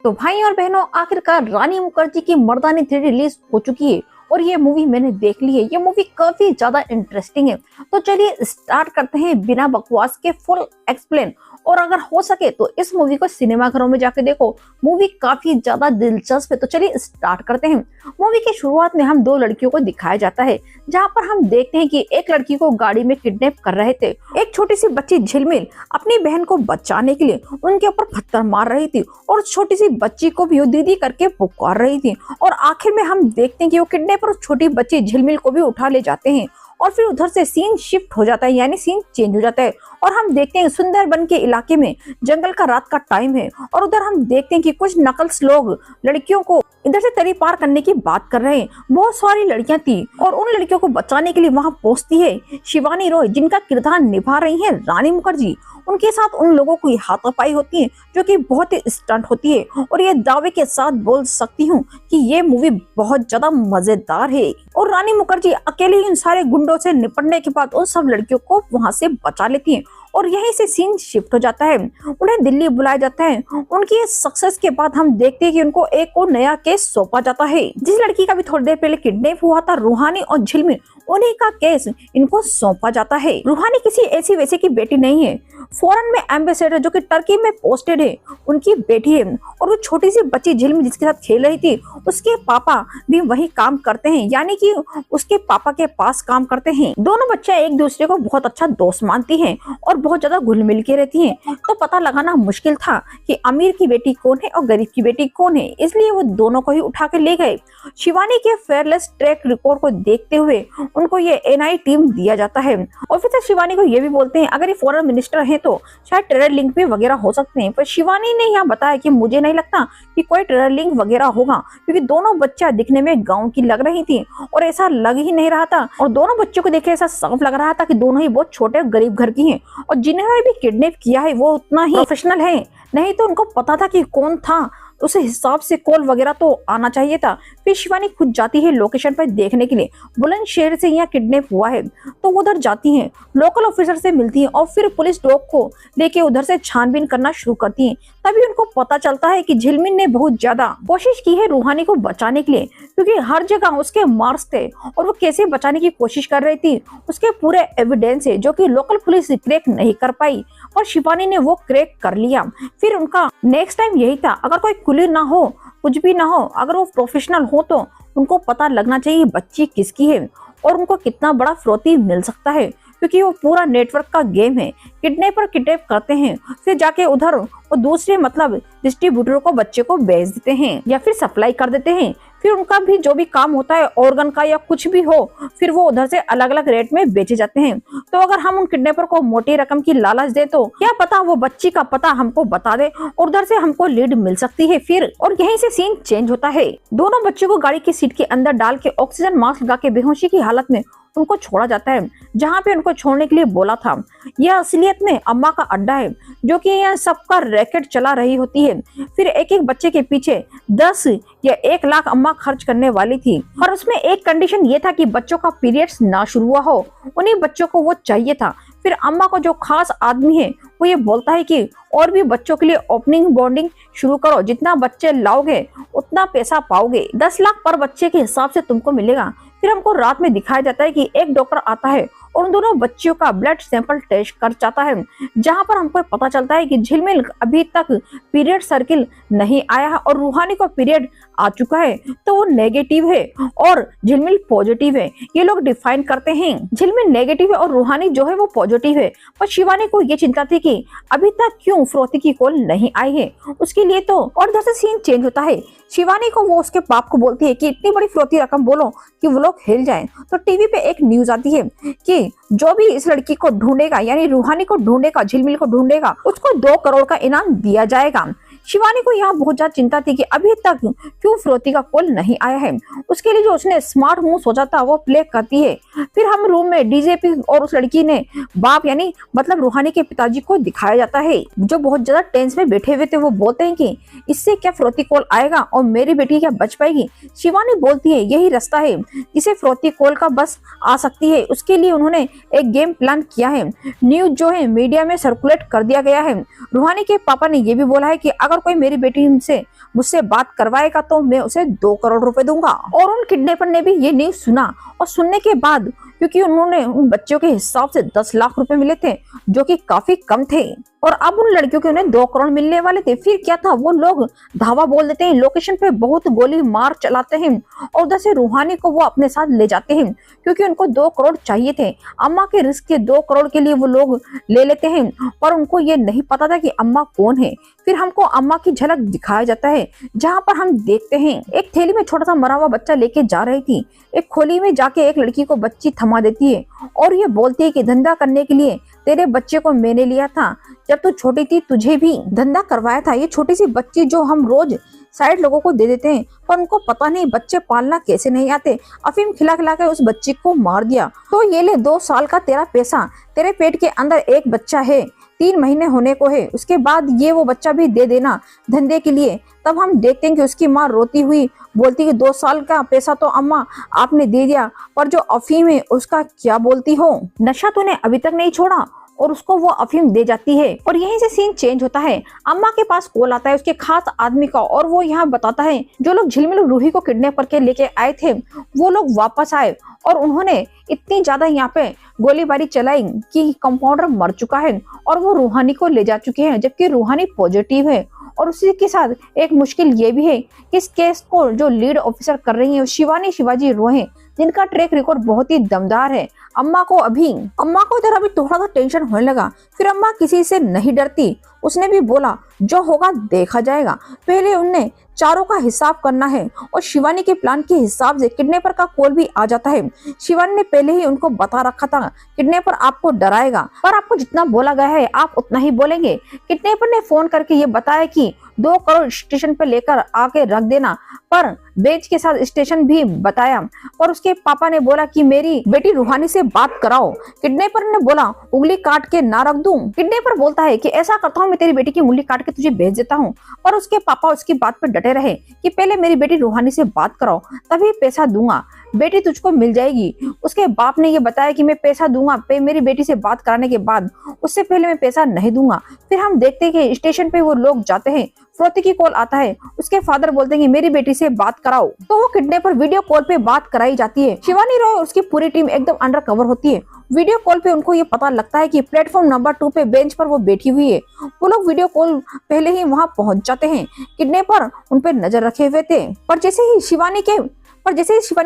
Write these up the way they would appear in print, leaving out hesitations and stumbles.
तो भाई और बहनों, आखिरकार रानी मुखर्जी की मर्दानी 3 रिलीज हो चुकी है और ये मूवी मैंने देख ली है। ये मूवी काफी ज्यादा इंटरेस्टिंग है। तो चलिए स्टार्ट करते हैं बिना बकवास के, फुल एक्सप्लेन। और अगर हो सके तो इस मूवी को सिनेमाघरों में जाके देखो, मूवी काफी ज्यादा दिलचस्प है। तो चलिए स्टार्ट करते हैं। मूवी की शुरुआत में हम 2 लड़कियों को दिखाया जाता है, जहाँ पर हम देखते हैं कि एक लड़की को गाड़ी में किडनैप कर रहे थे। एक छोटी सी बच्ची झिलमिल अपनी बहन को बचाने के लिए उनके ऊपर पत्थर मार रही थी और छोटी सी बच्ची को भी वो दीदी करके पुकार रही थी। और आखिर में हम देखते हैं कि वो किडनैपर छोटी बच्ची झिलमिल को भी उठा ले जाते हैं और फिर उधर से सीन शिफ्ट हो जाता है, यानी सीन चेंज हो जाता है। और हम देखते हैं सुंदरबन के इलाके में जंगल का रात का टाइम है और उधर हम देखते हैं कि कुछ नकल्स लोग लड़कियों को इधर से तरी पार करने की बात कर रहे हैं। बहुत सारी लड़कियां थी और उन लड़कियों को बचाने के लिए वहां पहुंचती है शिवानी रॉय, जिनका किरदार निभा रही है रानी मुखर्जी। उनके साथ उन लोगों की हाथापाई होती है जो कि बहुत ही स्टंट होती है। और ये दावे के साथ बोल सकती हूँ कि ये मूवी बहुत ज्यादा मजेदार है। और रानी मुखर्जी अकेले इन सारे गुंडों से निपटने के बाद उन सब लड़कियों को वहां से बचा लेती है और यहीं से सीन शिफ्ट हो जाता है। उन्हें दिल्ली बुलाया जाता है। उनकी सक्सेस के बाद हम देखते हैं कि उनको एक और नया केस सौंपा जाता है। जिस लड़की का भी थोड़ी देर पहले किडनैप हुआ था, रूहानी और झिलमिल, उन्हीं का केस इनको सौंपा जाता है। रूहानी किसी ऐसी वैसे की बेटी नहीं है, फॉरेन में एम्बेसडर जो कि टर्की में पोस्टेड है, उनकी बेटी है। और वो छोटी सी बच्ची झिलमिल जिसके साथ खेल रही थी, उसके पापा भी वही काम करते हैं, यानी कि उसके पापा के पास काम करते हैं। दोनों बच्चे एक दूसरे को बहुत अच्छा दोस्त मानती हैं और बहुत ज्यादा घुल मिल के रहती हैं। तो पता लगाना मुश्किल था कि अमीर की बेटी कौन है और गरीब की बेटी कौन है, इसलिए वो दोनों को ही उठा के ले गए। शिवानी के फेयरलेस ट्रैक रिकॉर्ड को देखते हुए उनको ये एनआई टीम दिया जाता है। ऑफिसर शिवानी को ये भी बोलते हैं अगर ये फॉरेन मिनिस्टर है तो शायद टेरर लिंक भी वगैरह हो सकते हैं, पर शिवानी ने यहाँ बताया कि मुझे नहीं लगता कि कोई टेरर लिंक वगैरह होगा, क्योंकि दोनों बच्चा दिखने में गांव की लग रही थी और ऐसा लग ही नहीं रहा था। और दोनों बच्चों को देखे ऐसा साफ लग रहा था कि दोनों ही बहुत छोटे गरीब घर की हैं और जिन्होंने भी किडनैप किया है वो उतना ही प्रोफेशनल है। नहीं तो उनको पता था कि कौन था, उस हिसाब से कॉल वगैरह तो आना चाहिए था। फिर शिवानी खुद जाती है लोकेशन पर देखने के लिए। बुलंदशहर से यहाँ किडनैप हुआ है तो वो उधर जाती हैं, लोकल ऑफिसर से मिलती हैं और फिर पुलिस डॉग को लेके उधर से छानबीन करना शुरू करती हैं। तभी उनको पता चलता है कि झिलमिल ने बहुत ज्यादा कोशिश की है रूहानी को बचाने के लिए, क्योंकि हर जगह उसके मार्क्स थे और वो कैसे बचाने की कोशिश कर रही थी उसके पूरे एविडेंस है, जो कि लोकल पुलिस क्रैक नहीं कर पाई और शिवानी ने वो क्रैक कर लिया। फिर उनका नेक्स्ट टाइम यही था, अगर कोई क्लू ना हो, कुछ भी ना हो, अगर वो प्रोफेशनल हो तो उनको पता लगना चाहिए बच्ची किसकी है और उनको कितना बड़ा फिरौती मिल सकता है, क्योंकि वो पूरा नेटवर्क का गेम है। किडनैपर किडनैप करते हैं, फिर जाके उधर और दूसरे मतलब डिस्ट्रीब्यूटर को बच्चे को बेच देते हैं या फिर सप्लाई कर देते हैं। फिर उनका भी जो भी काम होता है ऑर्गन का या कुछ भी हो, फिर वो उधर से अलग अलग रेट में बेचे जाते हैं। तो अगर हम उन किडनैपर को मोटी रकम की लालच दे तो क्या पता वो बच्ची का पता हमको बता दे और उधर से हमको लीड मिल सकती है। फिर और यहीं से सीन चेंज होता है। दोनों बच्चों को गाड़ी की सीट के अंदर डाल के ऑक्सीजन मास्क लगा के बेहोशी की हालत में उनको छोड़ा जाता है, जहाँ पे उनको छोड़ने के लिए बोला था। यह असलियत में अम्मा का अड्डा है, जो कि यह सबका रैकेट चला रही होती है। फिर एक एक बच्चे के पीछे 10 या 1 लाख अम्मा खर्च करने वाली थी, और उसमें एक कंडीशन ये था कि बच्चों का पीरियड्स ना शुरू हुआ हो। उन्हीं बच्चों को वो चाहिए था। फिर अम्मा को जो खास आदमी है वो ये बोलता है कि और भी बच्चों के लिए ओपनिंग बॉन्डिंग शुरू करो, जितना बच्चे लाओगे उतना पैसा पाओगे, 10 लाख पर बच्चे के हिसाब से तुमको मिलेगा। फिर हमको रात में दिखाया जाता है कि एक डॉक्टर आता है और उन दोनों बच्चियों का ब्लड सैंपल टेस्ट कर जाता है, जहां पर हमको पता चलता है कि झिलमिल अभी तक पीरियड सर्किल नहीं आया है और रूहानी को पीरियड आ चुका है, तो वो नेगेटिव है और झिलमिल पॉजिटिव है। ये लोग डिफाइन करते हैं झिलमिल नेगेटिव है और रूहानी जो है वो पॉजिटिव है। पर शिवानी को ये चिंता थी कि अभी तक क्यों फिरौती की कॉल नहीं आई है उसके लिए। तो और इधर से सीन चेंज होता है। शिवानी को वो उसके बाप को बोलती है कि इतनी बड़ी फिरौती रकम बोलो कि वो लोग हिल जाएं। तो टीवी पे एक न्यूज आती है कि जो भी इस लड़की को ढूंढेगा, यानी रूहानी को ढूंढेगा, झिलमिल को ढूंढेगा, उसको 2 करोड़ का इनाम दिया जाएगा। शिवानी को यहाँ बहुत ज्यादा चिंता थी कि अभी तक क्यों फिरौती का कॉल नहीं आया है। उसके लिए जो उसने स्मार्ट मूव सोचा था वो प्ले करती है। फिर हम रूम में डीजेपी और उस लड़की ने बाप यानी मतलब रूहानी के पिताजी को दिखाया जाता है, जो बहुत ज्यादा टेंस में बैठे हुए थे। वो बोलते हैं कि इससे क्या फिरौती कॉल आएगा और मेरी बेटी क्या बच पाएगी। शिवानी बोलती है यही रास्ता है जिसे फिरौती कॉल का बस आ सकती है। उसके लिए उन्होंने एक गेम प्लान किया है। न्यूज जो है मीडिया में सर्कुलेट कर दिया गया है। रूहानी के पापा ने यह भी बोला है कि अगर अगर कोई मेरी बेटी से मुझसे बात करवाएगा तो मैं उसे 2 करोड़ रुपए दूंगा। और उन किडनैपर ने भी ये न्यूज सुना और सुनने के बाद, क्योंकि उन्होंने उन बच्चों के हिसाब से 10 लाख रुपए मिले थे जो कि काफी कम थे, और अब उन लड़कियों के उन्हें 2 करोड़ मिलने वाले थे। फिर क्या था, वो लोग धावा बोल देते हैं, लोकेशन पे बहुत गोली मार चलाते हैं और उधर से रूहानी को वो अपने साथ ले जाते हैं, क्योंकि उनको 2 करोड़ चाहिए थे। अम्मा के रिस्क के 2 करोड़ के लिए वो लोग ले लेते हैं, पर उनको ये नहीं पता था कि अम्मा कौन है। फिर हमको अम्मा की झलक दिखाया जाता है, जहाँ पर हम देखते हैं एक थैली में छोटा सा मरा हुआ बच्चा लेके जा रही थी। एक खोली में जाके एक लड़की को बच्ची थमा देती है और ये बोलती है कि धंधा करने के लिए तेरे बच्चे को मैंने लिया था, जब तू छोटी थी तुझे भी धंधा करवाया था। ये छोटी सी बच्ची जो हम रोज साइड लोगों को दे देते हैं, पर उनको पता नहीं बच्चे पालना कैसे नहीं आते। अफीम खिला खिला के उस बच्ची को मार दिया। तो ये ले 2 साल का तेरा पैसा, तेरे पेट के अंदर एक बच्चा है, 3 महीने होने को है, उसके बाद ये वो बच्चा भी दे देना धंधे के लिए। तब हम देखते हैं कि उसकी माँ रोती हुई बोलती कि 2 साल का पैसा तो अम्मा आपने दे दिया, पर जो अफीम है उसका क्या बोलती हो, नशा तूने अभी तक नहीं छोड़ा। और उसको वो अफीम दे जाती है। और यहीं से सीन चेंज होता है। अम्मा के पास कॉल आता है उसके खास आदमी का, और वो यहाँ बताता है जो लोग झिलमिल रूही को किडनैप करके लेके आए थे वो लोग वापस आए और उन्होंने इतनी ज्यादा यहाँ पे गोलीबारी चलाई कि कंपाउंडर मर चुका है और वो रूहानी को ले जा चुके हैं, जबकि रूहानी पॉजिटिव है। और उसी के साथ एक मुश्किल ये भी है कि इस केस को जो लीड ऑफिसर कर रही है शिवानी शिवाजी रोहे, जिनका ट्रैक रिकॉर्ड बहुत ही दमदार है। अम्मा को इधर अभी थोड़ा सा टेंशन होने लगा। फिर अम्मा किसी से नहीं डरती, उसने भी बोला जो होगा देखा जाएगा, पहले उनने चारों का हिसाब करना है। और शिवानी के प्लान के हिसाब से किडनैपर का कॉल भी आ जाता है। शिवानी ने पहले ही उनको बता रखा था किडनैपर आपको डराएगा, पर आपको जितना बोला गया है आप उतना ही बोलेंगे। किडनैपर ने फोन करके ये बताया कि 2 करोड़ स्टेशन पे लेकर आके रख देना, पर बेच के साथ स्टेशन भी बताया। पर उसके पापा ने बोला कि मेरी बेटी रूहानी से बात कराओ। किडनैपर ने बोला उंगली काट के ना रख दूं। किडनैपर बोलता है कि ऐसा करता हूँ, मैं तेरी बेटी की उंगली काट के तुझे भेज देता हूँ। पर उसके पापा उसकी बात पर डटे रहे कि पहले मेरी बेटी रूहानी से बात कराओ तभी पैसा दूंगा, बेटी तुझको मिल जाएगी। उसके बाप ने ये बताया कि मैं पैसा दूंगा मेरी बेटी से बात कराने के बाद, उससे पहले मैं पैसा नहीं दूंगा। फिर हम देखते हैं कि स्टेशन पे वो लोग जाते हैं, फ्रोती की कॉल आता है। उसके फादर बोलते हैं कि मेरी बेटी से बात कराओ, तो वो किडनैपर वीडियो कॉल पे बात कराई जाती है। शिवानी रॉय और उसकी पूरी टीम एकदम अंडर कवर होती है। वीडियो कॉल पे उनको ये पता लगता है कि प्लेटफॉर्म नंबर 2 पे बेंच पर वो बैठी हुई है। वो लोग वीडियो कॉल पहले ही वहां पहुंच जाते हैं। किडनैपर उन पे नजर रखे हुए थे, पर जैसे ही शिवानी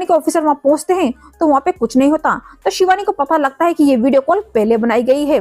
के ऑफिसर वहां पहुंचते हैं तो वहां पे कुछ नहीं होता। तो शिवानी को पता लगता है कि ये वीडियो कॉल पहले बनाई गई है।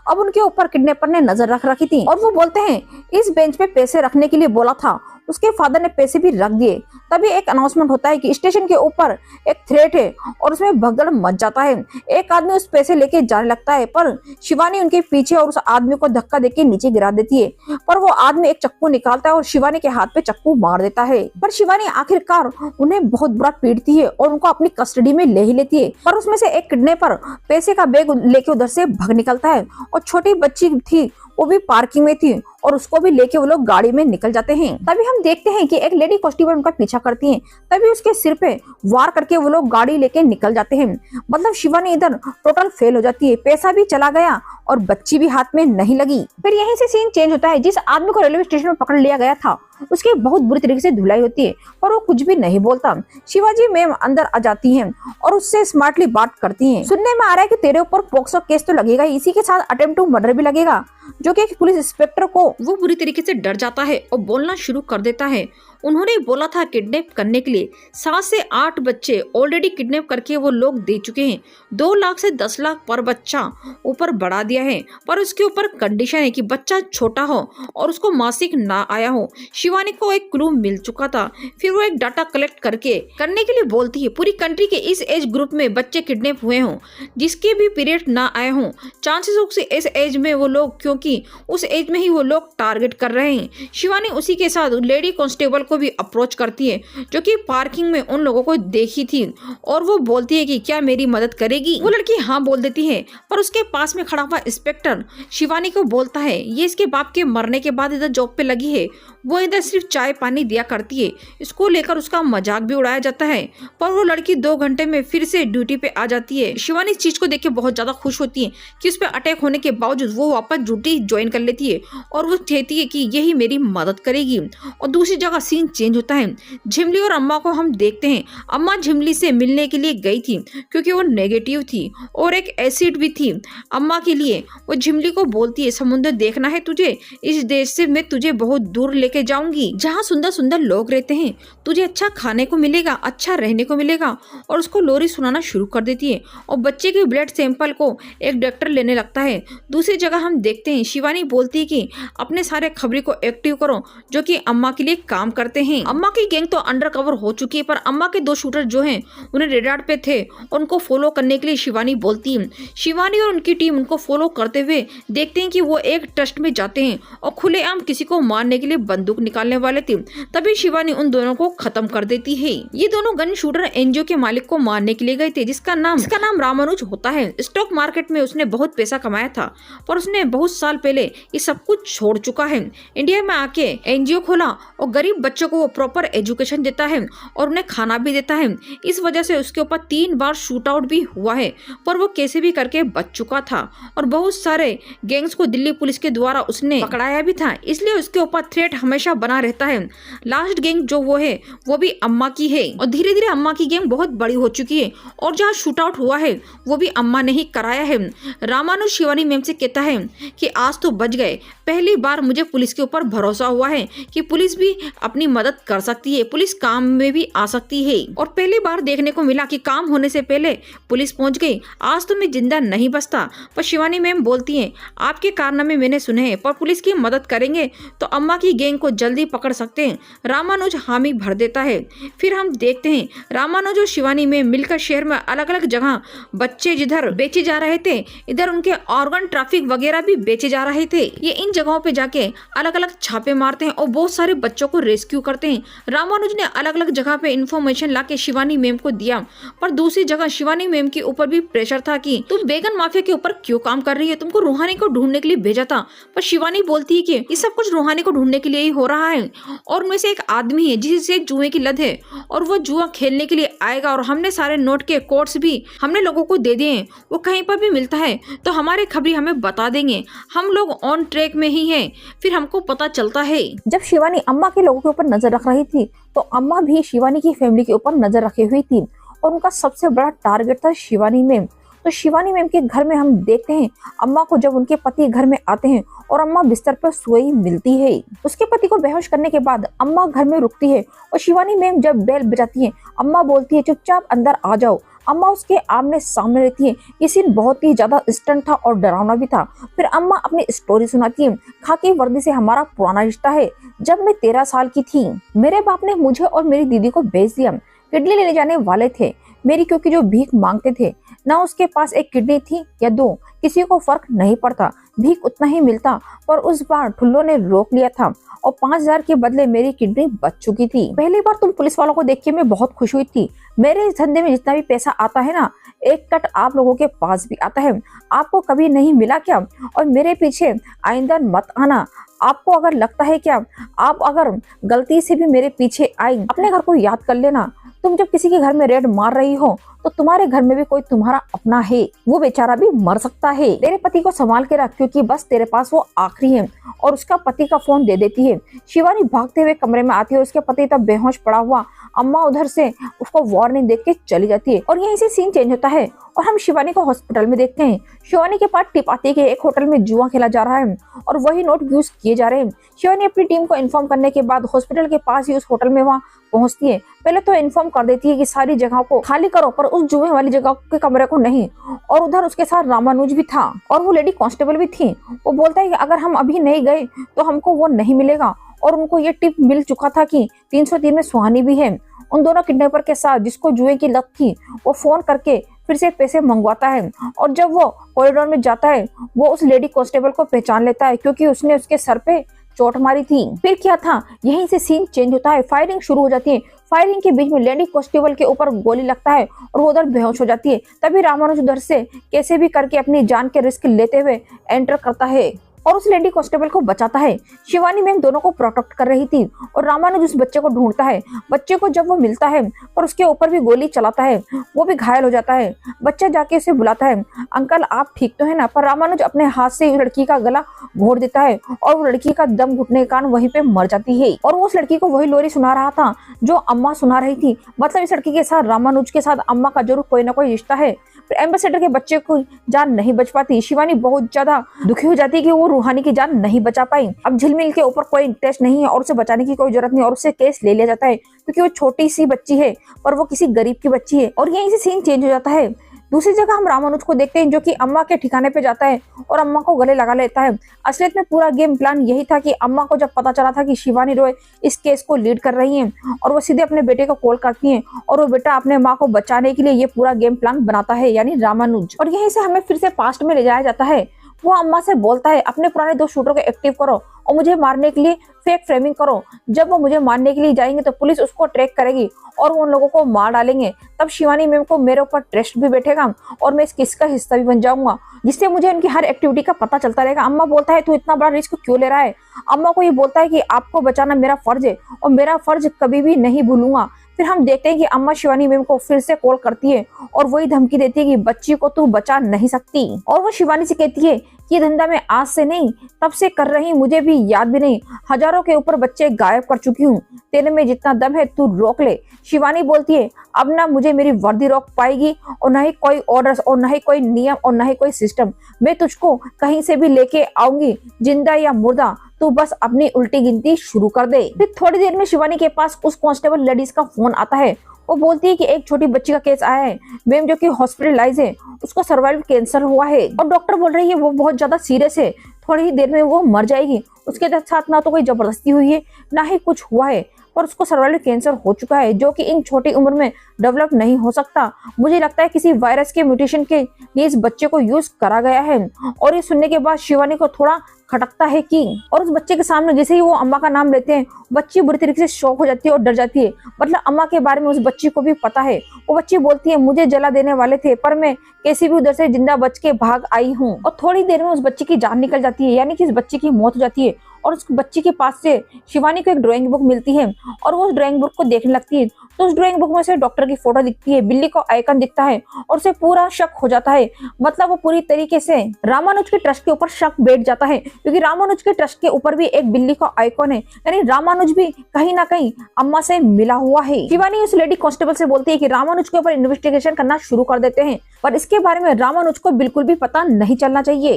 अब उनके ऊपर किडनैपर ने नजर रख रखी थी और वो बोलते हैं इस बेंच पे पैसे रखने के लिए बोला था। उसके फादर ने पैसे भी रख दिए। तभी एक अनाउंसमेंट होता है कि स्टेशन के ऊपर एक थ्रेट है और उसमें भगदड़ मच जाता है। एक आदमी उस पैसे लेके जाने लगता है, पर शिवानी उनके पीछे और उस आदमी को धक्का देके नीचे गिरा देती है। पर वो आदमी एक चक्कू निकालता है और शिवानी के हाथ पे चक्कू मार देता है। पर शिवानी आखिरकार उन्हें बहुत बुरा पीटती है और उनको अपनी कस्टडी में ले ही लेती है। पर उसमें से एक किडनैपर पैसे का बैग लेके उधर से भाग निकलता है और छोटी बच्ची थी वो भी पार्किंग में थी और उसको भी लेके वो लोग गाड़ी में निकल जाते हैं। तभी हम देखते हैं कि एक लेडी कांस्टेबल उनका पीछा करती है। तभी उसके सिर पे वार करके वो लोग गाड़ी लेके निकल जाते हैं। मतलब शिवानी इधर टोटल फेल हो जाती है, पैसा भी चला गया और बच्ची भी हाथ में नहीं लगी। फिर यहीं से सीन चेंज होता है। जिस आदमी को रेलवे स्टेशन में पकड़ लिया गया था उसकी बहुत बुरी तरीके से धुलाई होती है, पर वो कुछ भी नहीं बोलता। शिवाजी मैम अंदर आ जाती हैं और उससे स्मार्टली बात करती हैं। सुनने में आ रहा है कि तेरे ऊपर पॉक्सो केस तो लगेगा, इसी के साथ अटेम्प्ट टू मर्डर भी लगेगा, जो कि पुलिस इंस्पेक्टर को वो बुरी तरीके से डर जाता है और बोलना शुरू कर देता है। उन्होंने बोला था किडनैप करने के लिए 7 से 8 बच्चे ऑलरेडी किडनैप करके वो लोग दे चुके हैं। 2 लाख से 10 लाख पर बच्चा ऊपर बढ़ा दिया है, पर उसके ऊपर कंडीशन है कि बच्चा छोटा हो और उसको मासिक ना आया हो। शिवानी को एक क्लू मिल चुका था। फिर वो एक डाटा कलेक्ट करने के लिए बोलती है पूरी कंट्री के इस एज ग्रुप में बच्चे किडनैप हुए हों जिसके भी पीरियड ना आए हों। चांसेस हो इस एज में वो लोग, क्योंकि उस एज में ही वो लोग टारगेट कर रहे हैं। शिवानी उसी के साथ लेडी कांस्टेबल को भी अप्रोच करती है जो कि पार्किंग में उन लोगों को देखी थी और वो बोलती है कि क्या मेरी मदद करेगी। वो लड़की हाँ बोल देती है, पर उसके पास में खड़ा हुआ इंस्पेक्टर शिवानी को बोलता है ये इसके बाप के मरने के बाद इधर जॉब पे लगी है, वो इधर सिर्फ चाय पानी दिया करती है। इसको लेकर उसका मजाक भी उड़ाया जाता है, पर वो लड़की 2 घंटे में फिर से ड्यूटी पे आ जाती है। शिवानी इस चीज को देख के बहुत ज्यादा खुश होती है कि उस पर अटैक होने के बावजूद वो वापस ड्यूटी ज्वाइन कर लेती है और वो कहती है कि यही मेरी मदद करेगी। और दूसरी जगह सीन चेंज होता है। झिमली और अम्मा को हम देखते हैं। अम्मा झिमली से मिलने के लिए गई थी क्योंकि वो नेगेटिव थी और एक एसिड भी थी अम्मा के लिए। वो झिमली को बोलती है समुद्र देखना है तुझे, इस देश से मैं तुझे बहुत दूर लेके जाऊंगी जहाँ सुंदर सुंदर लोग रहते हैं, तुझे अच्छा खाने को मिलेगा, अच्छा रहने को मिलेगा। और उसको लोरी सुनाना शुरू कर देती है और बच्चे के ब्लड सैंपल को एक डॉक्टर लेने लगता है। दूसरी जगह हम देखते हैं शिवानी बोलती है कि अपने सारे खबरी को एक्टिव करो जो कि अम्मा के लिए काम करते हैं। अम्मा की गैंग तो अंडर कवर हो चुकी है पर अम्मा के 2 शूटर जो हैं उन्हें रेडार पे थे और उनको फॉलो करने के लिए शिवानी बोलती है। शिवानी और उनकी टीम उनको फॉलो करते हुए देखते हैं कि वो एक ट्रस्ट में जाते हैं और खुलेआम किसी को मारने के लिए बंदूक निकालने वाले थे। तभी शिवानी उन दोनों को खत्म कर देती है। ये दोनों गन शूटर एनजीओ के मालिक को मारने के लिए गए थे जिसका नाम रामानुज होता है। स्टॉक मार्केट में उसने बहुत पैसा कमाया था पर उसने बहुत साल पहले ये सब कुछ छोड़ चुका है। इंडिया में आके एनजीओ खोला और गरीब बच्चों को वो प्रॉपर एजुकेशन देता है और उन्हें खाना भी देता है। इस वजह से उसके ऊपर 3 बार शूट आउट भी हुआ है पर वो कैसे भी करके बच चुका था और बहुत सारे गैंग्स को दिल्ली पुलिस के द्वारा उसने पकड़ाया भी था, इसलिए उसके ऊपर थ्रेट हमेशा बना रहता है। लास्ट गैंग जो वो है वो भी अम्मा की है और धीरे धीरे अम्मा की गैंग बहुत बड़ी हो चुकी है और जहाँ शूट आउट हुआ है वो भी अम्मा ने ही कराया है। रामानुज शिवानी मैम से कहता है कि आज तो बच गए, पहली बार मुझे पुलिस के ऊपर भरोसा हुआ है कि पुलिस भी अपनी मदद कर सकती है, पुलिस काम में भी आ सकती है। और पहली बार देखने को मिला कि काम होने से पहले पुलिस पहुंच गई। आज तो मैं जिंदा नहीं बचता। पर शिवानी मैम बोलती हैं आपके कारनामे मैंने सुने हैं पर पुलिस की मदद करेंगे तो अम्मा की गैंग को जल्दी पकड़ सकते हैं। रामानुज हामी भर देता है। फिर हम देखते हैं रामानुज और शिवानी में मिलकर शहर में अलग अलग जगह बच्चे जिधर बेचे जा रहे थे इधर उनके ऑर्गन ट्रैफिक वगैरह भी बेचे जा रहे थे। ये इन जगहों पे जाके अलग अलग छापे मारते हैं और बहुत सारे बच्चों को रेस्क्यू करते हैं। रामानुज ने अलग अलग जगह पे इन्फॉर्मेशन लाके शिवानी मैम को दिया पर दूसरी जगह शिवानी मैम के ऊपर भी प्रेशर था कि तुम बेगन माफिया के ऊपर क्यों काम कर रही है, तुमको रूहानी को ढूंढने के लिए भेजा था। पर शिवानी बोलती है कि ये सब कुछ रूहानी को ढूंढने के लिए ही हो रहा है और उनमें से एक आदमी है जिसे जुए की लत है और वो जुआ खेलने के लिए आएगा और हमने सारे नोट के कोड्स भी हमने लोगों को दे दिए हैं, वो कहीं पर भी मिलता है तो हमारे खबरी हमें बता देंगे, हम लोग ऑन ट्रैक में ही हैं। फिर हमको पता चलता है जब शिवानी अम्मा के लोगों के ऊपर नजर रख रही थी तो अम्मा भी शिवानी की फैमिली के ऊपर नजर रखे हुई थी और उनका सबसे बड़ा टारगेट था शिवानी मैम। तो शिवानी मैम के घर में हम देखते हैं अम्मा को जब उनके पति घर में आते हैं और अम्मा बिस्तर पर सोई मिलती है। उसके पति को बेहोश करने के बाद अम्मा घर में रुकती है और शिवानी मैम जब बेल बजाती है अम्मा बोलती है चुपचाप अंदर आ जाओ। अम्मा उसके आमने सामने रहती है। ये सीन बहुत ही ज्यादा स्टंट था और डरावना भी था। फिर अम्मा अपनी स्टोरी सुनाती है। खाकी वर्दी से हमारा पुराना रिश्ता है। जब मैं 13 साल की थी मेरे बाप ने मुझे और मेरी दीदी को बेच दिया। किडनी लेने जाने वाले थे मेरी, क्योंकि जो भीख मांगते थे ना उसके पास एक किडनी थी या 2, किसी को फर्क नहीं पड़ता, भीख उतना ही मिलता। पर उस बार ठुल्लो ने रोक लिया था और 5000 के बदले मेरी किडनी बच चुकी थी। पहली बार तुम पुलिस वालों को देख के मैं बहुत खुश हुई थी। मेरे इस धंधे में जितना भी पैसा आता है ना एक कट आप लोगों के पास भी आता है। आपको कभी नहीं मिला क्या? और मेरे पीछे आइंदा मत आना। आपको अगर लगता है क्या आप अगर गलती से भी मेरे पीछे आई, अपने घर को याद कर लेना। तुम जब किसी के घर में रेड मार रही हो तो तुम्हारे घर में भी कोई तुम्हारा अपना है, वो बेचारा भी मर सकता है। तेरे पति को संभाल के रख क्योंकि बस तेरे पास वो आखिरी है। और उसका पति का फोन दे देती है। शिवानी भागते हुए कमरे में आती है। उसके पति तब बेहोश पड़ा हुआ। अम्मा उधर से उसको वार्निंग देख के चली जाती है और यहीं से सीन चेंज होता है और हम शिवानी को हॉस्पिटल में देखते हैं। शिवानी के पास टिप आती है कि एक होटल में जुआ खेला जा रहा है और वही नोट यूज किए जा रहे हैं। शिवानी अपनी टीम को इन्फॉर्म करने के बाद हॉस्पिटल के पास ही उस होटल में वहाँ पहुंचती है। पहले तो इन्फॉर्म कर देती है कि सारी जगह को खाली करो पर उस जुए वाली जगह के कमरे को नहीं। और उधर उसके साथ रामानुज भी था और वो लेडी कांस्टेबल भी थी। वो बोलता है कि अगर हम अभी नहीं गए तो हमको वो नहीं मिलेगा। और उनको ये टिप मिल चुका था कि 303 में सुहानी भी है। उन दोनों किडनैपर के साथ जिसको जुए की लत थी वो फोन करके फिर से पैसे मंगवाता है और जब वो कॉरिडोर में जाता है वो उस लेडी कांस्टेबल को पहचान लेता है क्योंकि उसने उसके सर पे चोट मारी थी। फिर क्या था, यहीं से सीन चेंज होता है। फायरिंग शुरू हो जाती है। फायरिंग के बीच में लेडी कांस्टेबल के ऊपर गोली लगता है और वो उधर बेहोश हो जाती है। तभी रामानुज उधर से कैसे भी करके अपनी जान के रिस्क लेते हुए एंटर करता है और उस लेडी कांस्टेबल को बचाता है। शिवानी मैम दोनों को प्रोटेक्ट कर रही थी और रामानुज उस बच्चे को ढूंढता है। बच्चे को जब वो मिलता है और उसके ऊपर भी गोली चलाता है, वो भी घायल हो जाता है। बच्चा जाके उसे बुलाता है, अंकल आप ठीक तो है ना? पर रामानुज अपने हाथ से उस लड़की का गला घोट देता है और वो लड़की का दम घुटने के कारण वहीं पे मर जाती है। और वो उस लड़की को वही लोरी सुना रहा था जो अम्मा सुना रही थी। मतलब इस लड़की के साथ रामानुज के साथ अम्मा का जरूर कोई ना कोई रिश्ता है। एम्बेसडर के बच्चे को जान नहीं बच पाती। शिवानी बहुत ज्यादा दुखी हो जाती है कि वो रूहानी की जान नहीं बचा पाई। अब झिलमिल के ऊपर कोई इंटरेस्ट नहीं है और उसे बचाने की कोई जरूरत नहीं और उससे केस ले लिया जाता है क्योंकि वो छोटी सी बच्ची है पर वो किसी गरीब की बच्ची है। और यहीं से सीन चेंज हो जाता है। दूसरी जगह हम रामानुज को देखते हैं जो कि अम्मा के ठिकाने पे जाता है और अम्मा को गले लगा लेता है। असलियत में पूरा गेम प्लान यही था कि अम्मा को जब पता चला था कि शिवानी रॉय इस केस को लीड कर रही हैं और वो सीधे अपने बेटे को कॉल करती हैं और वो बेटा अपने माँ को बचाने के लिए ये पूरा गेम प्लान बनाता है, यानी रामानुज। और यहीं से हमें फिर से पास्ट में ले जाया जाता है। वो अम्मा से बोलता है अपने पुराने 2 शूटर को एक्टिव करो और मुझे मारने के लिए फेक फ्रेमिंग करो। जब वो मुझे मारने के लिए जाएंगे तो पुलिस उसको ट्रैक करेगी और वो उन लोगों को मार डालेंगे। तब शिवानी मैम को मेरे ऊपर ट्रस्ट भी बैठेगा और मैं इस केस का हिस्सा भी बन जाऊंगा, जिससे मुझे उनकी हर एक्टिविटी का पता चलता रहेगा। अम्मा बोलता है तू इतना बड़ा रिस्क क्यों ले रहा है? अम्मा को ये बोलता है कि आपको बचाना मेरा फर्ज है और मेरा फर्ज कभी भी नहीं भूलूंगा। फिर हम देखते हैं कि अम्मा शिवानी मैम को फिर से कॉल करती है और वही धमकी देती है कि बच्ची को तू बचा नहीं सकती। और वो शिवानी से कहती है कि ये धंधा मैं आज से नहीं तब से कर रही, मुझे भी याद भी नहीं, हजारों के ऊपर बच्चे गायब कर चुकी हूँ। तेरे में जितना दम है तू रोक ले। शिवानी बोलती है अब ना मुझे मेरी वर्दी रोक पाएगी और ना ही कोई ऑर्डर्स और ना ही कोई नियम और ना ही कोई सिस्टम। मैं तुझको कहीं से भी लेके आऊंगी, जिंदा या मुर्दा, तू बस अपनी उल्टी गिनती शुरू कर दे। फिर थोड़ी देर में शिवानी के पास उस कांस्टेबल लेडीज का फोन आता है। वो बोलती है कि एक छोटी बच्ची का केस आया है मैम जो कि हॉस्पिटलाइज है, उसको सर्वाइवल कैंसर हुआ है और डॉक्टर बोल रही है वो बहुत ज्यादा सीरियस है, थोड़ी ही देर में वो मर जाएगी। उसके साथ ना तो कोई जबरदस्ती हुई है ना ही कुछ हुआ है, पर उसको सर्वाइवल कैंसर हो चुका है जो कि इन छोटी उम्र में डेवलप नहीं हो सकता। मुझे लगता है किसी वायरस के म्यूटेशन के लिए इस बच्चे को यूज करा गया है। और ये सुनने के बाद शिवानी को थोड़ा खटकता है कि और उस बच्चे के सामने जैसे ही वो अम्मा का नाम लेते हैं बच्ची बुरी तरीके से शॉक हो जाती है और डर जाती है। मतलब अम्मा के बारे में उस बच्ची को भी पता है। वो बच्ची बोलती है मुझे जला देने वाले थे पर मैं कैसे भी उधर से जिंदा बच के भाग आई हूँ। और थोड़ी देर में उस बच्ची की जान निकल जाती है, यानी कि इस बच्ची की मौत हो जाती है। और उस बच्ची के पास से शिवानी को एक ड्राइंग बुक मिलती है और वो उस ड्राइंग बुक को देखने लगती है। तो उस ड्राइंग बुक में से डॉक्टर की फोटो दिखती है, बिल्ली को आइकन दिखता है और उसे पूरा शक हो जाता है। मतलब वो पूरी तरीके से रामानुज के ट्रस्ट के ऊपर शक बैठ जाता है क्योंकि रामानुज के ट्रस्ट के ऊपर भी एक बिल्ली का आइकन है, यानी रामानुज भी कहीं ना कहीं अम्मा से मिला हुआ है। शिवानी उस लेडी कांस्टेबल से बोलती है कि रामानुज के ऊपर इन्वेस्टिगेशन करना शुरू कर देते हैं, पर इसके बारे में रामानुज को बिल्कुल भी पता नहीं चलना चाहिए।